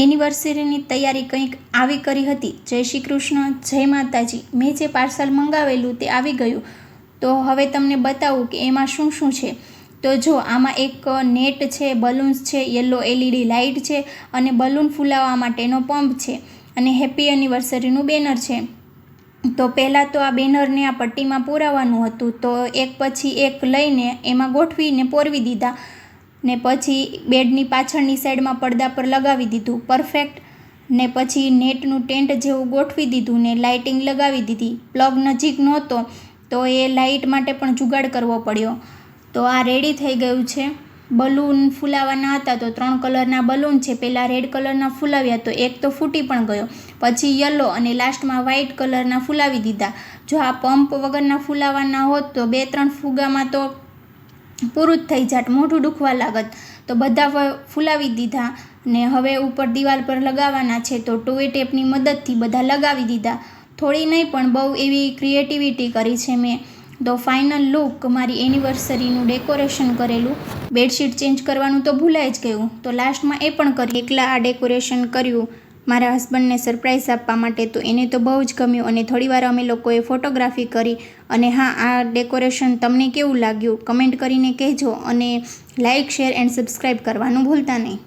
એનિવર્સરીની તૈયારી કંઈક આવી કરી હતી। જય શ્રી કૃષ્ણ, જય માતાજી। મેં જે પાર્સલ મંગાવેલું તે આવી ગયું। તો હવે તમને બતાવું કે એમાં શું શું છે। તો જો આમાં એક નેટ છે, બલૂન્સ છે, યલો LED લાઇટ છે અને બલૂન ફૂલાવવા માટેનો પંપ છે અને હેપી એનિવર્સરીનું બેનર છે। તો પહેલાં તો આ બેનરને આ પટ્ટીમાં પૂરાવવાનું હતું, તો એક પછી એક લઈને એમાં ગોઠવીને પોરવી દીધા ને પછી બેડની પાછળની સાઈડમાં પડદા પર લગાવી દીધું પરફેક્ટ ને પછી નેટનું ટેન્ટ જેવું ગોઠવી દીધું ને લાઇટિંગ લગાવી દીધી। પ્લગ નજીક નહોતો તો એ લાઇટ માટે પણ જુગાડ કરવો પડ્યો। તો આ રેડી થઈ ગયું છે। બલૂન ફૂલાવાના હતા તો 3 કલરના બલૂન છે। પહેલાં રેડ કલરના ફૂલાવ્યા તો એક તો ફૂટી પણ ગયો, પછી યલો અને લાસ્ટમાં વ્હાઇટ કલરના ફૂલાવી દીધા। જો આ પંપ વગરના ફૂલાવાના હોત તો 2-3 ફુગામાં તો પૂરું જ થઈ જાત, મોઢું દુખવા લાગત। તો બધા ફૂલાવી દીધા ને હવે ઉપર દિવાલ પર લગાવવાના છે તો ટોય ટેપની મદદથી બધા લગાવી દીધા। થોડી નહીં પણ બહુ એવી ક્રિએટિવિટી કરી છે મેં। તો ફાઇનલ લુક મારી એનિવર્સરીનું ડેકોરેશન કરેલું। બેડશીટ ચેન્જ કરવાનું તો ભૂલાઈ જ ગયું, તો લાસ્ટમાં એ પણ કર્યું। એકલા આ ડેકોરેશન કર્યું મારા હસબન્ડને સરપ્રાઈઝ આપવા માટે, તો એને તો બહુ જ ગમ્યું અને થોડીવાર અમે લોકોએ ફોટોગ્રાફી કરી। અને હા, આ ડેકોરેશન તમને કેવું લાગ્યું કમેન્ટ કરીને કહેજો અને લાઇક, શેર એન્ડ સબસ્ક્રાઈબ કરવાનું ભૂલતા નહીં।